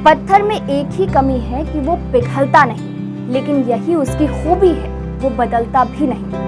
पत्थर में एक ही कमी है कि वो पिघलता नहीं, लेकिन यही उसकी खूबी है, वो बदलता भी नहीं।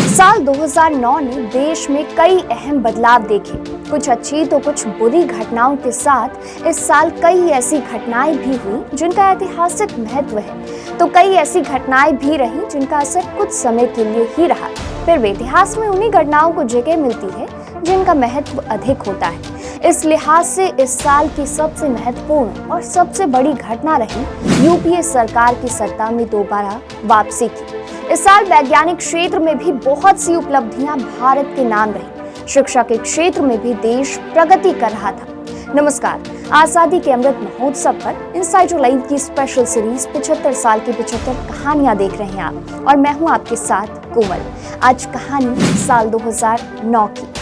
साल 2009 ने देश में कई अहम बदलाव देखे, कुछ अच्छी तो कुछ बुरी घटनाओं के साथ इस साल कई ऐसी घटनाएं भी हुई जिनका ऐतिहासिक महत्व है, तो कई ऐसी घटनाएं भी रहीं जिनका असर कुछ समय के लिए ही रहा, फिर भी इतिहास में उन्हीं घटनाओं को जगह मिलती है जिनका महत्व अधिक होता है। इस लिहाज से इस साल की सबसे महत्वपूर्ण और सबसे बड़ी घटना रही यूपीए सरकार की सत्ता में दोबारा वापसी की। इस साल वैज्ञानिक क्षेत्र में भी बहुत सी उपलब्धियां भारत के नाम रही। शिक्षा के क्षेत्र में भी देश प्रगति कर रहा था। नमस्कार, आजादी के अमृत महोत्सव पर इनसाइड लाइव की स्पेशल सीरीज 75 साल की 75 कहानियां देख रहे हैं आप, और मैं हूं आपके साथ कोमल। आज कहानी साल 2009 की।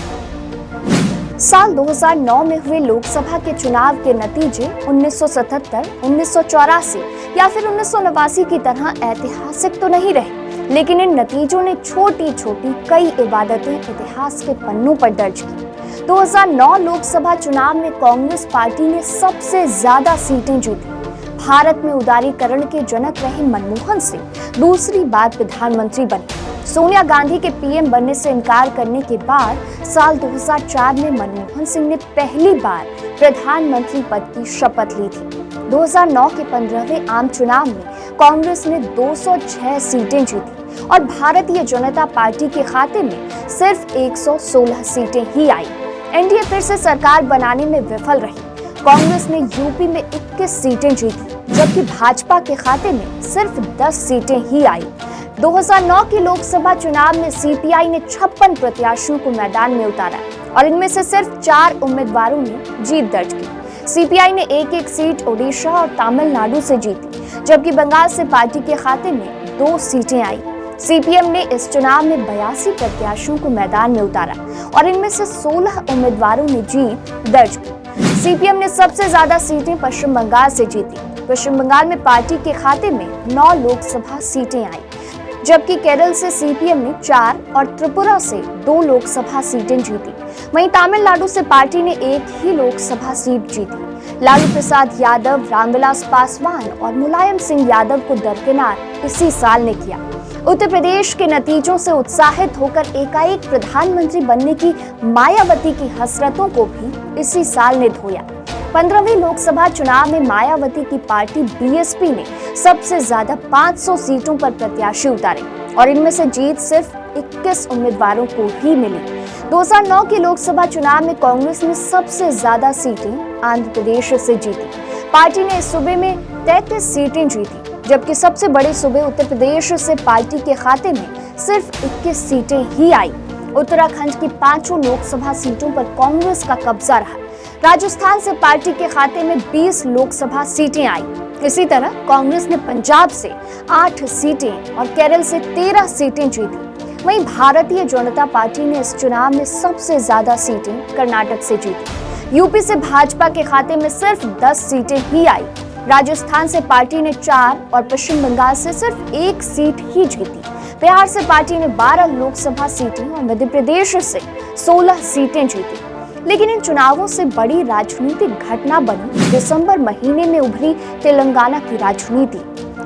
साल 2009 में हुए लोकसभा के चुनाव के नतीजे 1977, 1984 या फिर 1989 की तरह ऐतिहासिक तो नहीं रहे, लेकिन इन नतीजों ने छोटी छोटी कई इबादतें इतिहास के पन्नों पर दर्ज की। 2009 लोकसभा चुनाव में कांग्रेस पार्टी ने सबसे ज्यादा सीटें जीती। भारत में उदारीकरण के जनक रहे मनमोहन सिंह दूसरी बार प्रधानमंत्री बने। सोनिया गांधी के पीएम बनने से इनकार करने के बाद साल 2004 में मनमोहन सिंह ने पहली बार प्रधानमंत्री पद की शपथ ली थी। 2009 के 15वें आम चुनाव में कांग्रेस ने 206 सीटें जीती और भारतीय जनता पार्टी के खाते में सिर्फ 116 सीटें ही आई। एनडीए फिर से सरकार बनाने में विफल रही। कांग्रेस ने यूपी में 21 सीटें जीती, जबकि भाजपा के खाते में सिर्फ 10 सीटें ही आई। 2009 के लोकसभा चुनाव में सीपीआई ने 56 प्रत्याशियों को मैदान में उतारा और इनमें से सिर्फ 4 उम्मीदवारों ने जीत दर्ज की। सीपीआई ने एक सीट ओडिशा और तमिलनाडु से जीती, जबकि बंगाल से पार्टी के खाते में 2 सीटें आई। सीपीएम ने इस चुनाव में 82 प्रत्याशियों को मैदान में उतारा और इनमें से 16 उम्मीदवारों ने जीत दर्ज की। सीपीएम ने सबसे ज्यादा सीटें पश्चिम बंगाल से जीती। पश्चिम बंगाल में पार्टी के खाते में 9 लोकसभा सीटें आई, जबकि केरल से सीपीएम ने 4 और त्रिपुरा से 2 लोकसभा सीटें जीती। वहीं तमिलनाडु से पार्टी ने 1 ही लोकसभा सीट जीती। लालू प्रसाद यादव, रामविलास पासवान और मुलायम सिंह यादव को दरकिनार इसी साल ने किया। उत्तर प्रदेश के नतीजों से उत्साहित होकर एकाएक प्रधानमंत्री बनने की मायावती की हसरतों को भी इसी साल ने धोया। 15वें लोकसभा चुनाव में मायावती की पार्टी बीएसपी ने सबसे ज्यादा 500 सीटों पर प्रत्याशी उतारे और इनमें से जीत सिर्फ 21 उम्मीदवारों को ही मिली। 2009 के लोकसभा चुनाव में कांग्रेस ने सबसे ज्यादा सीटें आंध्र प्रदेश से जीती। पार्टी ने इस सूबे में 33 सीटें जीती, जबकि सबसे बड़े सूबे उत्तर प्रदेश से पार्टी के खाते में सिर्फ 21 सीटें ही आई। उत्तराखंड की 5 लोकसभा सीटों पर कांग्रेस का कब्जा रहा। राजस्थान से पार्टी के खाते में 20 लोकसभा सीटें आई। इसी तरह कांग्रेस ने पंजाब से 8 सीटें और केरल से 13 सीटें जीती। वहीं भारतीय जनता पार्टी ने इस चुनाव में सबसे ज्यादा सीटें कर्नाटक से जीती। यूपी से भाजपा के खाते में सिर्फ 10 सीटें ही आई। राजस्थान से पार्टी ने 4 और पश्चिम बंगाल से सिर्फ 1 सीट ही जीती। बिहार से पार्टी ने 12 लोकसभा सीटें और मध्य प्रदेश से 16 सीटें जीती। लेकिन इन चुनावों से बड़ी राजनीतिक घटना बनी दिसंबर महीने में उभरी तेलंगाना की राजनीति।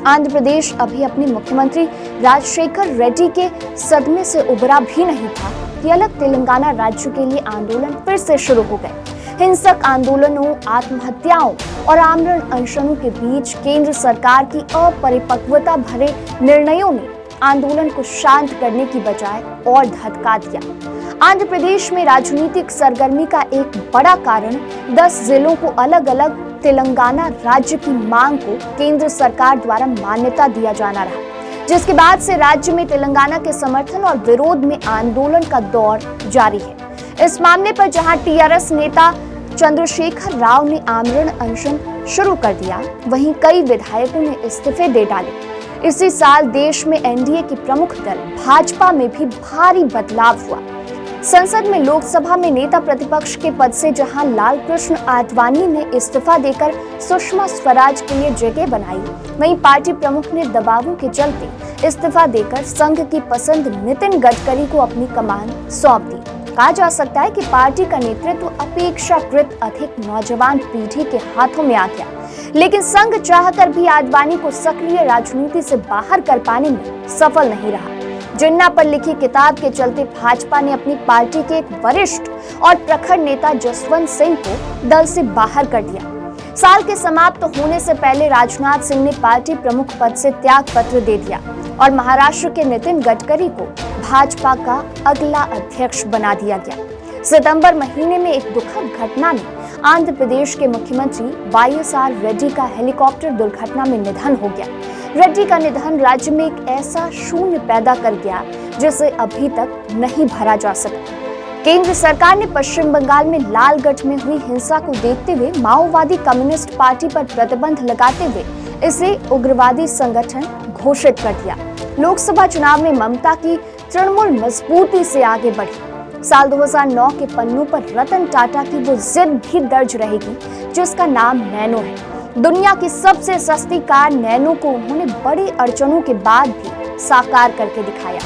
आंध्र प्रदेश अभी अपने मुख्यमंत्री राजशेखर रेड्डी के सदमे से उबरा भी नहीं था कि अलग तेलंगाना राज्य के लिए आंदोलन फिर से शुरू हो गए। हिंसक आंदोलनों, आत्महत्याओं और आमरण अनशनों के बीच केंद्र सरकार की अपरिपक्वता भरे निर्णयों ने आंदोलन को शांत करने की बजाय और धधका दिया। आंध्र प्रदेश में राजनीतिक सरगर्मी का एक बड़ा कारण 10 जिलों को अलग अलग तेलंगाना राज्य की मांग को केंद्र सरकार द्वारा मान्यता दिया जाना रहा, जिसके बाद से राज्य में तेलंगाना के समर्थन और विरोध में आंदोलन का दौर जारी है। इस मामले पर जहां टीआरएस नेता चंद्रशेखर राव ने आमरण अनशन शुरू कर दिया, वहीं कई विधायकों ने इस्तीफे दे डाले। इसी साल देश में एनडीए की प्रमुख दल भाजपा में भी भारी बदलाव हुआ। संसद में लोकसभा में नेता प्रतिपक्ष के पद से जहां लाल कृष्ण आडवाणी ने इस्तीफा देकर सुषमा स्वराज के लिए जगह बनाई, वहीं पार्टी प्रमुख ने दबावों के चलते इस्तीफा देकर संघ की पसंद नितिन गडकरी को अपनी कमान सौंप दी। कहा जा सकता है कि पार्टी का नेतृत्व अपेक्षाकृत अधिक नौजवान पीढ़ी के हाथों में आ गया, लेकिन संघ चाहकर भी आडवाणी को सक्रिय राजनीति से बाहर कर पाने में सफल नहीं रहा। जिन्ना पर लिखी किताब के चलते भाजपा ने अपनी पार्टी के एक वरिष्ठ और प्रखर नेता जसवंत सिंह को दल से बाहर कर दिया। साल के समाप्त होने से पहले राजनाथ सिंह ने पार्टी प्रमुख पद से त्याग पत्र दे दिया और महाराष्ट्र के नितिन गडकरी को भाजपा का अगला अध्यक्ष बना दिया गया। सितंबर महीने में एक दुखद घटना ने आंध्र प्रदेश के मुख्यमंत्री वाईएसआर रेड्डी का हेलीकॉप्टर दुर्घटना में निधन हो गया। रेड्डी का निधन राज्य में एक ऐसा शून्य पैदा कर गया जिसे अभी तक नहीं भरा जा सका। केंद्र सरकार ने पश्चिम बंगाल में लालगढ़ में हुई हिंसा को देखते हुए माओवादी कम्युनिस्ट पार्टी पर प्रतिबंध लगाते हुए इसे उग्रवादी संगठन घोषित कर दिया। लोकसभा चुनाव में ममता की तृणमूल मजबूती से आगे बढ़ी। साल 2009 के पन्नों पर रतन टाटा की वो जिद भी दर्ज रहेगी जिसका नाम नैनो है। दुनिया की सबसे सस्ती कार नैनो को उन्होंने बड़ी अड़चनों के बाद भी साकार करके दिखाया।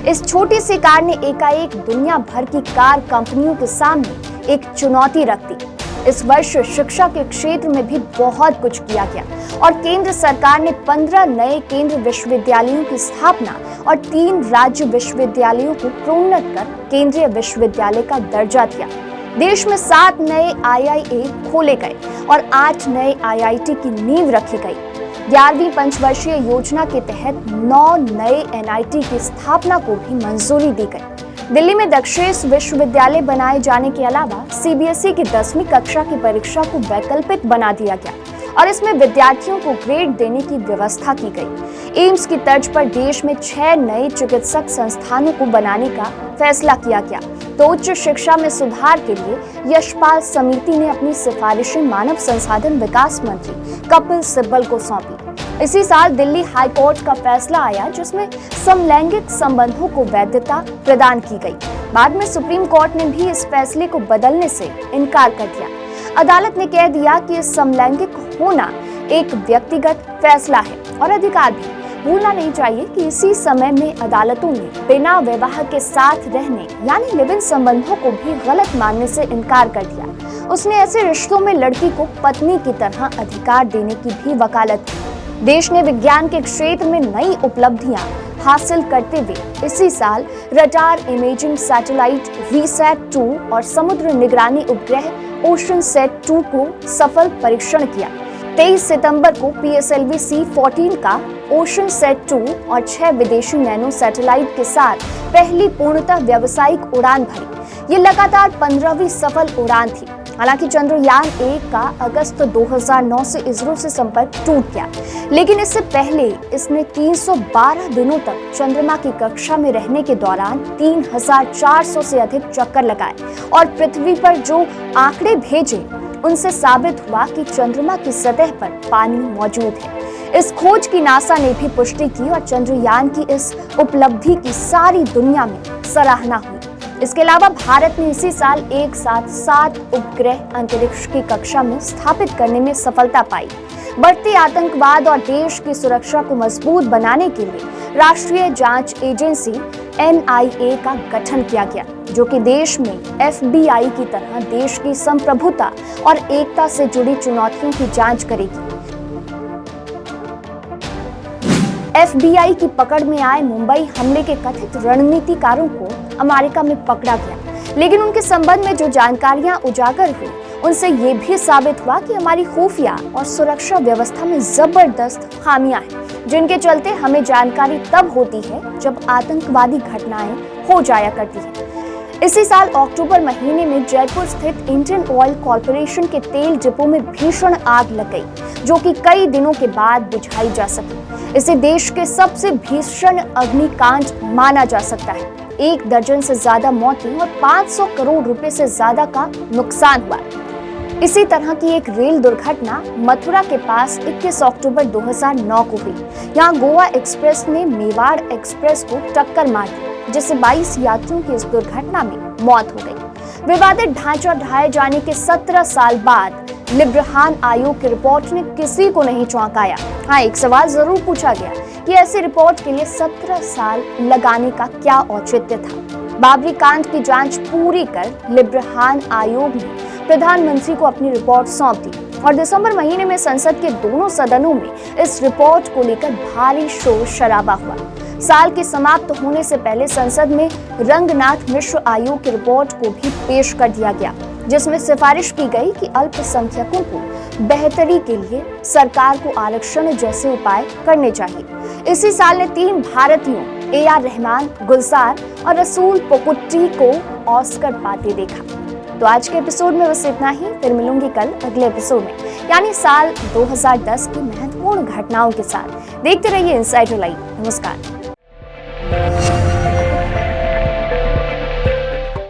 इस छोटी सी कार ने एकाएक दुनिया भर की कार कंपनियों के सामने एक चुनौती रख दी। इस वर्ष शिक्षा के क्षेत्र में भी बहुत कुछ किया गया और केंद्र सरकार ने 15 नए केंद्र विश्वविद्यालयों की स्थापना और 3 राज्य विश्वविद्यालयों को प्रोन्नत कर केंद्रीय विश्वविद्यालय का दर्जा दिया। देश में 7 नए IIA खोले गए और 8 नए IIT की नींव रखी गई। 11वीं पंचवर्षीय योजना के तहत 9 नए NIT की स्थापना को भी मंजूरी दी गई। दिल्ली में दक्षेश विश्वविद्यालय बनाए जाने के अलावा CBSE की 10वीं कक्षा की परीक्षा को वैकल्पिक बना दिया गया और इसमें विद्यार्थियों को ग्रेड देने की व्यवस्था की गई। एम्स की तर्ज पर देश में 6 नए चिकित्सक संस्थानों को बनाने का फैसला किया गया। तो उच्च शिक्षा में सुधार के लिए यशपाल समिति ने अपनी सिफारिशें मानव संसाधन विकास मंत्री कपिल सिब्बल को सौंपी। इसी साल दिल्ली हाई कोर्ट का फैसला आया जिसमें समलैंगिक संबंधों को वैधता प्रदान की गई। बाद में सुप्रीम कोर्ट ने भी इस फैसले को बदलने से इनकार कर दिया। अदालत ने कह दिया कि समलैंगिक होना एक व्यक्तिगत फैसला है और अधिकार भी। भूलना नहीं चाहिए कि इसी समय में अदालतों ने बिना विवाह के साथ रहने यानी लिव इन संबंधों को भी गलत मानने से इनकार कर दिया। उसने ऐसे रिश्तों में लड़की को पत्नी की तरह अधिकार देने की भी वकालत की। देश ने विज्ञान के क्षेत्र में नई उपलब्धियां हासिल करते हुए इसी साल रडार इमेजिंग सैटेलाइट वीसैट-2 और समुद्र निगरानी उपग्रह ओशनसैट-2 को सफल परीक्षण किया। 23 सितंबर को PSLV C-14 का ओशनसैट-2 और 6 विदेशी नैनो सैटेलाइट के साथ पहली पूर्णतः व्यावसायिक उड़ान भरी। ये लगातार 15वीं सफल उड़ान थी। हालांकि चंद्रयान 1 का अगस्त 2009 से इसरो से संपर्क टूट गया, लेकिन इससे पहले इसने 312 दिनों तक चंद्रमा की कक्षा में रहने के दौरान 3400 से अधिक चक्कर लगाए और पृथ्वी पर जो आंकड़े भेजे उनसे साबित हुआ कि चंद्रमा की सतह पर पानी मौजूद है। इस खोज की नासा ने भी पुष्टि की और चंद्रयान की इस उपलब्धि की सारी दुनिया में सराहना हुई। इसके अलावा भारत ने इसी साल एक साथ 7 उपग्रह अंतरिक्ष की कक्षा में स्थापित करने में सफलता पाई। बढ़ते आतंकवाद और देश की सुरक्षा को मजबूत बनाने के लिए राष्ट्रीय जांच एजेंसी NIA का गठन किया गया, जो कि देश में FBI की तरह देश की संप्रभुता और एकता से जुड़ी चुनौतियों की जांच करेगी। FBI की पकड़ में आए मुंबई हमले के कथित रणनीतिकारों को अमेरिका में पकड़ा गया, लेकिन उनके संबंध में जो जानकारियां उजागर हुई उनसे ये भी साबित हुआ कि हमारी खुफिया और सुरक्षा व्यवस्था में जबरदस्त खामियां हैं, जिनके चलते हमें जानकारी तब होती है जब आतंकवादी घटनाएं हो जाया करती हैं। इसी साल अक्टूबर महीने में जयपुर स्थित इंडियन ऑयल कॉर्पोरेशन के तेल डिपो में भीषण आग लग गई, जो कि कई दिनों के बाद बुझाई जा सकी। इसे देश के सबसे भीषण अग्निकांड माना जा सकता है। 1 दर्जन से ज्यादा मौतें और 500 करोड़ रुपए से ज्यादा का नुकसान हुआ। इसी तरह की एक रेल दुर्घटना मथुरा के पास 21 अक्टूबर 2009 को हुई। यहाँ गोवा एक्सप्रेस ने मेवाड़ एक्सप्रेस को टक्कर मार दी, जिससे 22 यात्रियों की इस दुर्घटना में मौत हो गई। विवादित ढांचा ढाए जाने के 17 साल बाद लिब्रहान आयोग की रिपोर्ट ने किसी को नहीं चौंकाया। हाँ, एक सवाल जरूर पूछा गया कि ऐसी रिपोर्ट के लिए 17 साल लगाने का क्या औचित्य था। बाबरी कांड की जांच पूरी कर लिब्रहान आयोग ने प्रधानमंत्री को अपनी रिपोर्ट सौंप दी और दिसंबर महीने में संसद के दोनों सदनों में इस रिपोर्ट को लेकर भारी शोर शराबा हुआ। साल के समाप्त होने से पहले संसद में रंगनाथ मिश्र आयोग की रिपोर्ट को भी पेश कर दिया गया, जिसमें सिफारिश की गई कि अल्पसंख्यकों को बेहतरी के लिए सरकार को आरक्षण जैसे उपाय करने चाहिए। इसी साल ने 3 भारतीयों AR रहमान, गुलजार और रसूल पोकुट्टी को ऑस्कर पाते देखा। तो आज के एपिसोड में बस इतना ही। फिर मिलूंगी कल अगले एपिसोड में, यानी साल 2010 की महत्वपूर्ण घटनाओं के साथ। देखते रहिए इनसाइडर लाइव। नमस्कार।